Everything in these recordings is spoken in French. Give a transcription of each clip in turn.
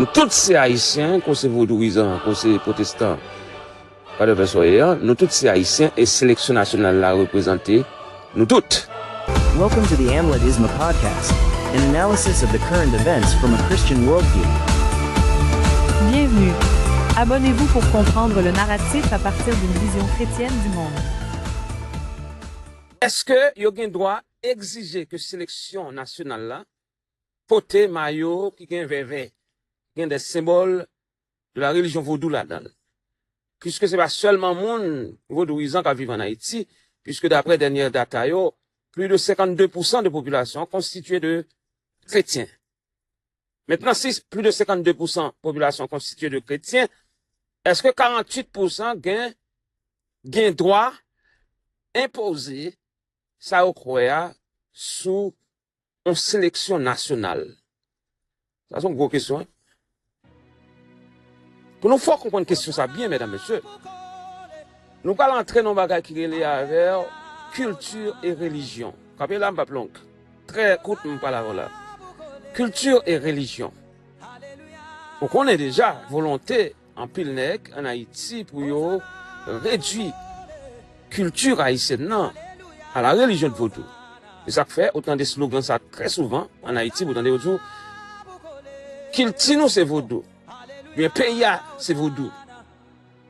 Nous tous ces haïtiens, qu'on c'est vaudouisants, qu'on c'est protestants, pas de soyez, nous tous ces haïtiens et sélection nationale là représentée, nous toutes. Welcome to the Amlet Isma podcast, an analysis of the current events from a Christian worldview. Bienvenue. Abonnez-vous pour comprendre le narratif à partir d'une vision chrétienne du monde. Est-ce que vous avez le droit d'exiger que sélection nationale là porte maillot qui gagne vert, qui des symboles de la religion vaudou là-dedans? Puisque c'est pas seulement monde vaudouisant qui vit en Haïti, puisque d'après dernière data plus de 52% de population constituée de chrétiens. Maintenant, si plus de 52% de population constituée de chrétiens, est-ce que 48% gain droit imposé ça au croya sous une sélection nationale? Ça, c'est une grosse question. Pour nous, faut comprendre une question ça bien, mesdames, messieurs. Nous allons entrer dans un bagage qui est lié avec culture et religion. Capé là, m'pa plonk. Très courte, m'pa la là. Culture et religion. On connaît déjà volonté en pile nèg en Haïti pour yo réduire culture haïtienne non à la religion de vaudou. Et ça fait autant de slogans ça très souvent en Haïti vous entendez autour Kiltino c'est vaudou. Bien Peya c'est vaudou.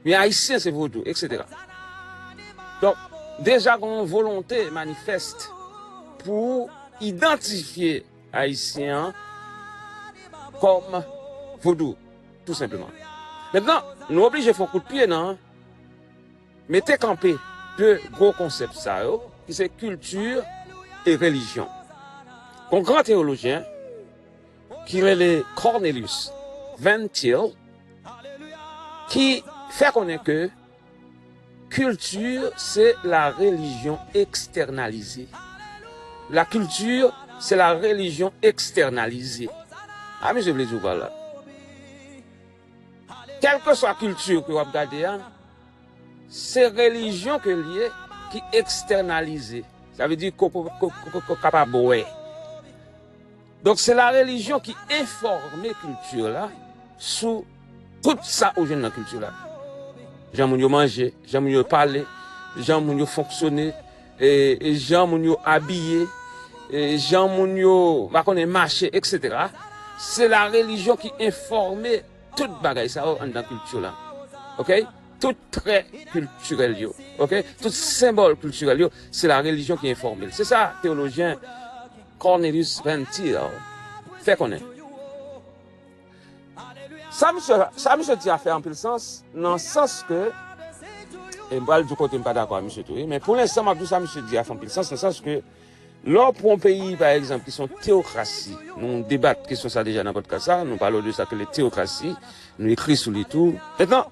Bien haïtien c'est vaudou, etc. Donc déjà une volonté manifeste pour identifier haïtien comme vaudou, tout simplement. Maintenant, nous obligons de faire un coup de pied, non? Mettez campé deux gros concepts, ça, qui c'est culture et religion. Un grand théologien, qui est le Cornelius Van Til, qui fait connaître que culture, c'est la religion externalisée. La culture, c'est la religion externalisée. Ah, mais je voulais dire là. Quelle que soit la culture que vous regardez, c'est religion que lié qui externalisée. Ça veut dire qu'on capable. Donc c'est la religion qui informe la culture là sous tout ça au jeune dans la culture là. Gens moun yo manger, gens moun yo parler, gens moun yo fonctionner, et gens moun yo habiller, et gens moun yo va connaître marcher, etc. C'est la religion qui informe toute bagaille ça dans la culture là. OK? Tout trait culturel yo. OK? Tout symbole culturel yo, c'est la religion qui informe. C'est ça théologien Cornelius Van Til fait connaître. Ça monsieur dit a fait en plus sens dans le sens que et moi du côté pas d'accord monsieur tout, mais pour l'instant m'a dit ça monsieur dit a fait en plus sens dans le sens que là, pour un pays, par exemple, qui sont théocratie, nous débattons question ça déjà dans votre cas, ça, nous parlons de ça que les théocraties, nous écrivons sur les tout. Maintenant,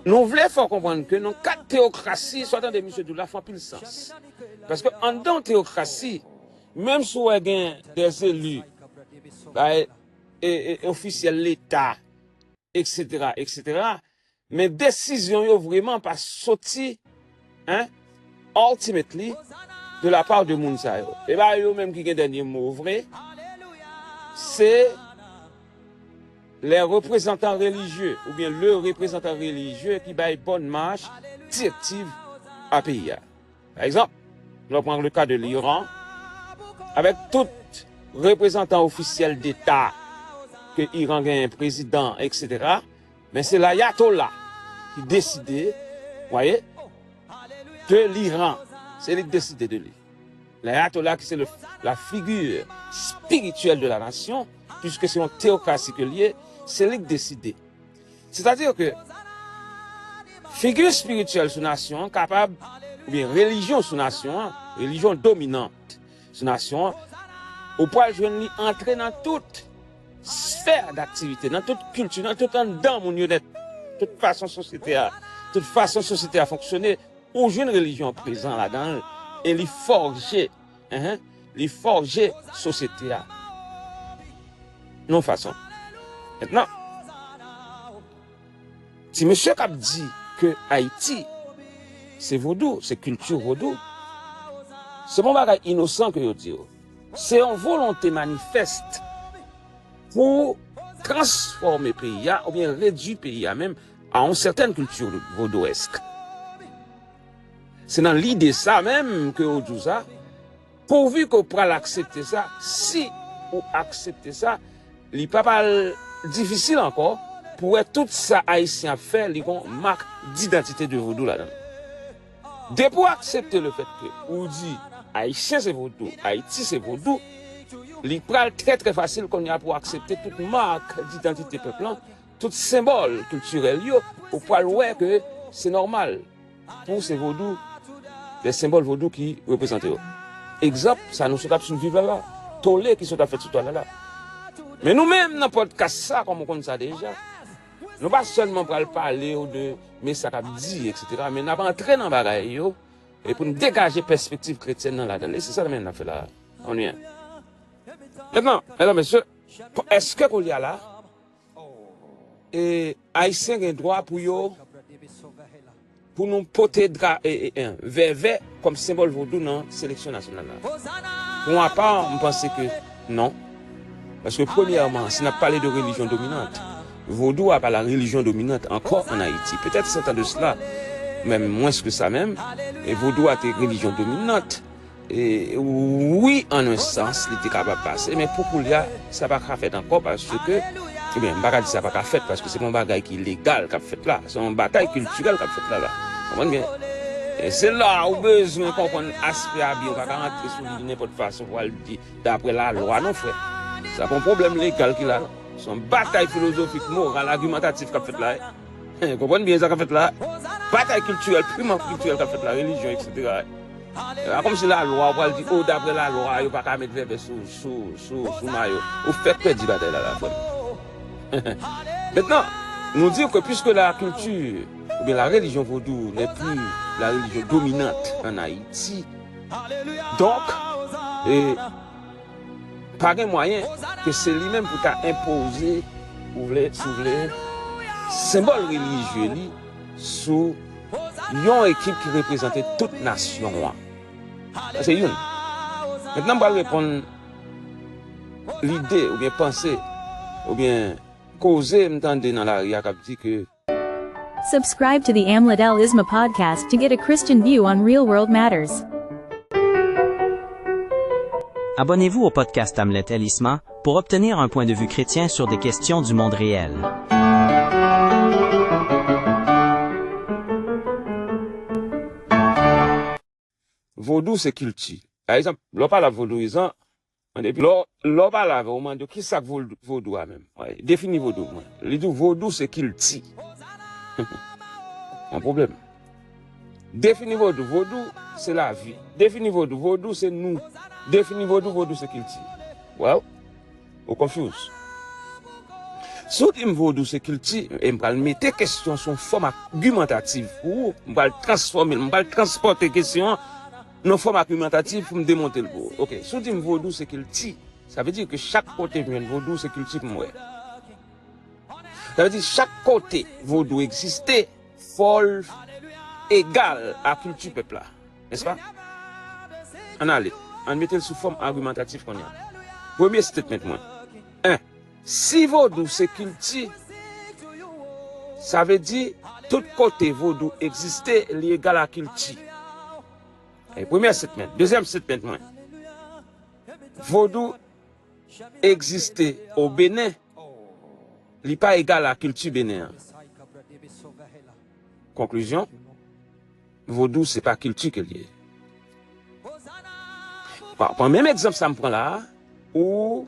nous voulons faire comprendre que nos quatre théocraties, soit dans des monsieur Doula, font plus sens. Parce que en dans théocratie, même si on a des élus, et officiels de l'État, etc., mais décision yo vraiment pas sorti, ultimately, de la part de Mounsa. Et bien, eux même qui ont dernier mot vrai, c'est les représentants religieux, ou bien le représentant religieux qui baille bonne marche directive à pays. Par exemple, on prend le cas de l'Iran, avec tout représentant officiel d'État, que l'Iran a un président, etc. Mais c'est l'ayatollah qui décide, voyez, de l'Iran. C'est lui qui décide de lui. L'ayatollah, c'est la figure spirituelle de la nation, puisque c'est une théocratie que lié, c'est lui qui décide. C'est-à-dire que figure spirituelle sous nation, capable, ou bien religion sous nation, religion dominante sous nation, au point de entrer dans toute sphère d'activité, dans toute culture, dans tout un dans mon lieu d'être, toute façon société à fonctionner. Ou une religion présente là-dedans et les forger société là. Non façon. Maintenant, si monsieur Cap dit que Haïti c'est vaudou, c'est culture vaudou, c'est mon bagage innocent que je dis. C'est une volonté manifeste pour transformer le pays, ou bien réduire le pays même à une certaine culture vaudouesque. C'est dans l'idée ça même que vous dit ça, pourvu qu'on puisse accepter ça, si vous acceptez ça, il n'est pas difficile encore pour tout ça haïtien faire, il y a une marque d'identité de vaudou là-dedans. Dès pour accepter le fait que vous dit haïtien c'est vaudou, Haïti c'est vaudou, il est très très facile qu'on y a pour accepter toute marque d'identité peuple, tout symbole culturel, pour pouvoir voir que c'est normal pour ces vaudous, les symboles vaudous qui représentent. Exemple, ça nous sommes sur vivre là, tolé qui sont fait sur toi là. Mais nous-mêmes, dans le podcast, ça, comme on connaît ça déjà, nous pas seulement pour parler de mais ça qu'a dit, etc., mais nous avons entré dans le bagage et pour nous dégager perspective chrétienne dans la donne. C'est ça que nous avons fait là. On y est. Maintenant, mesdames, messieurs, est-ce que qu'on y a là, et Haïtiens ont droit pour nous porter vers comme symbole vaudou dans la sélection nationale. Pour ma part, je pense que non. Parce que premièrement, si on a parlé de religion dominante, vaudou n'a pas la religion dominante encore en Haïti. Peut-être c'est de cela, même moins que ça même, et vaudou a été religion dominante. Et oui, en un sens, il était capable de passer, mais pour Koulia, ça n'a pas fait encore parce que, eh bien, je ne dis ça n'a pas fait parce que c'est un bagage qui est légal qu'a fait là. C'est une bataille culturelle qu'a fait là. Comprenez bien? Et c'est là où besoin qu'on comprenne l'aspect habillé, on va pas rentrer sur n'importe façon pour le dire d'après la loi, non, frère. C'est pas un problème légal qu'il a. C'est une bataille philosophique, morale, argumentative qu'a fait là. Vous comprenez bien ça qu'a fait là? Bataille culturelle, purement culturelle qu'a fait la religion, etc. Comme si la loi, on va dire, oh, d'après la loi, il ne va pas mettre verbe sous maillot. Vous faites perdre la bataille là. Maintenant, nous disons que puisque la culture, ou bien la religion vaudou n'est plus la religion dominante en Haïti, donc, pas de moyen que c'est lui-même pour imposer, sous les symboles religieux, sous une équipe qui représentait toute nation. C'est une. Maintenant, on va répondre l'idée, ou bien penser, ou bien causer, m'entendre dans la ria qui dit que. Subscribe to the Amlet El Isma podcast to get a Christian view on real world matters. Abonnez-vous au podcast Amlet El Isma pour obtenir un point de vue chrétien sur des questions du monde réel. Vaudou, c'est culture. Par exemple, l'on parle de vaudouisant, et puis l'on parle au moment de qui ça vaudou a même. Ouais, définit vaudou. Les deux vaudou, c'est culture. Un problème. Définit vaudou. Vaudou, c'est la vie. Définit vaudou. Vaudou, c'est nous. Définit vaudou. Vaudou, c'est culture. Wow. Ou confuse. Si je dis vaudou, c'est culture, et je vais mettre question sur une forme argumentative ou je vais transformer, je vais transporter question dans forme argumentative pour me démonter le beau. Ok. Si je dis vaudou, c'est culture, ça veut dire que chaque côté vient de vaudou, c'est culture pour moi. Ça veut dire que chaque côté vaudou existait, folle, égal à la culture peuple. N'est-ce pas? On allait. On mettait sous forme argumentative qu'on a. Premier statement, moi. 1. Si vaudou c'est culture, ça veut dire tout côté vaudou existait, l'égal à la culture. Et premier statement. Deuxième statement, moi. Vaudou existait au Bénin. Il n'est pas égal à la culture bénéenne. Conclusion, vaudou, ce n'est pas culture que lié. Pour même exemple, ça me prend là, ou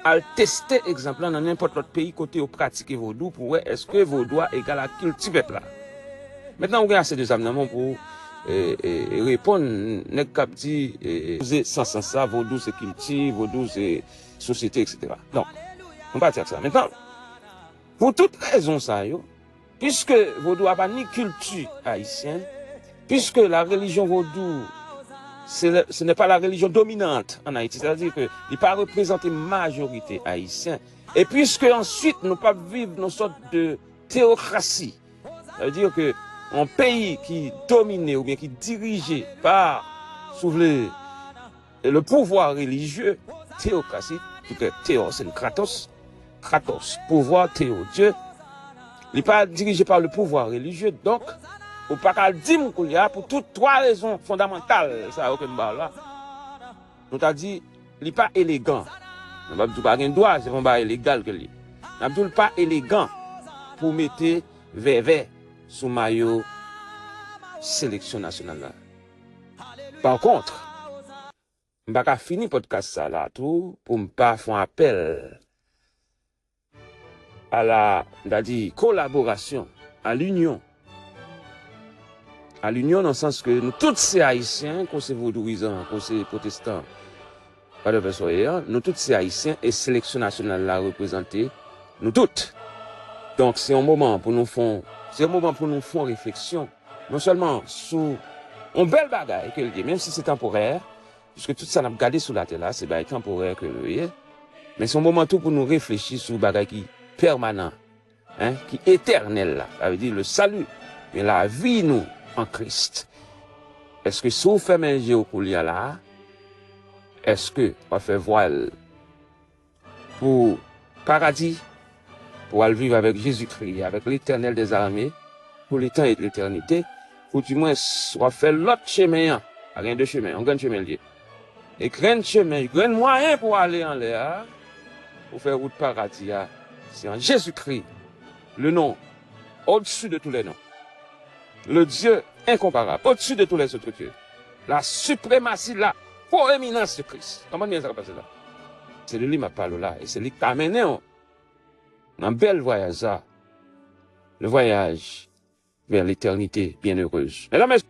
à tester exemple dans n'importe quel pays côté où pratiquer vaudou pour voir est-ce que vaudou est égal à la culture peuple là. Maintenant, on a ces deux amendements pour répondre, n'est-ce pas dit, sans ça, vaudou c'est culture, vaudou c'est société, etc. Donc, on va dire ça. Maintenant, pour toute raison, ça, puisque vaudou n'a pas ni culture haïtienne, puisque la religion vaudou, ce n'est pas la religion dominante en Haïti, c'est-à-dire qu'il n'est pas représenté majorité haïtienne, et puisque ensuite nous ne pouvons pas vivre une sorte de théocratie, ça veut dire que un pays qui est dominé ou bien qui est dirigé par sous le pouvoir religieux, théocratie, tout que théos c'est une kratos, kratos, pouvoir théo. Dieu, il n'est pas dirigé par le pouvoir religieux, donc, ou pas qu'à dire qu'il y a pour toutes trois raisons fondamentales, ça, aucune barre là. Nous t'a dit, il n'est pas élégant. On va pas un droit, c'est pas illégal que lui. On n'a pas élégant pour mettre VV sous maillot sélection nationale là. Par contre, je ne vais pas finir podcast ça là tout pour ne pas faire appel à la collaboration, à l'union. À l'union dans le sens que nous tous ces haïtiens, qu'on se vaudouisants, qu'on se protestants, pas de personne, nous tous ces haïtiens et sélection nationale là représentée, nous toutes. Donc c'est un moment pour nous faire, réflexion, non seulement sur un bel bagage que le dit, même si c'est temporaire, puisque tout ça n'a pas gardé sous la terre là, c'est temporaire que le est, mais c'est un moment tout pour nous réfléchir sur le bagage qui permanent, hein, qui éternel là, ça veut dire le salut, mais la vie nous en Christ. Est-ce que si vous faites un géopolia là, est-ce que on fait voile pour paradis, pour aller vivre avec Jésus-Christ, avec l'éternel des armées, pour les temps et l'éternité, ou du moins, on fait l'autre chemin, rien de chemin, on gagne chemin lié. Et grand chemin, grand moyen pour aller en l'air, pour faire route paradis, c'est en Jésus-Christ, le nom au-dessus de tous les noms. Le Dieu incomparable, au-dessus de tous les autres dieux. La suprématie, la proéminence de Christ. Comment bien ça va passer là? C'est de lui qui parle là, et c'est lui qui t'a amené dans un bel voyage, là. Le voyage vers l'éternité bienheureuse. Mesdames, messieurs,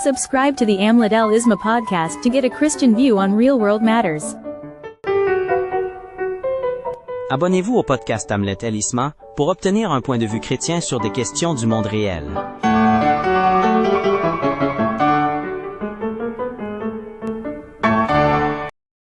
Subscribe to the Amlet El Isma podcast to get a Christian view on real world matters. Abonnez-vous au podcast Amlet El Isma pour obtenir un point de vue chrétien sur des questions du monde réel.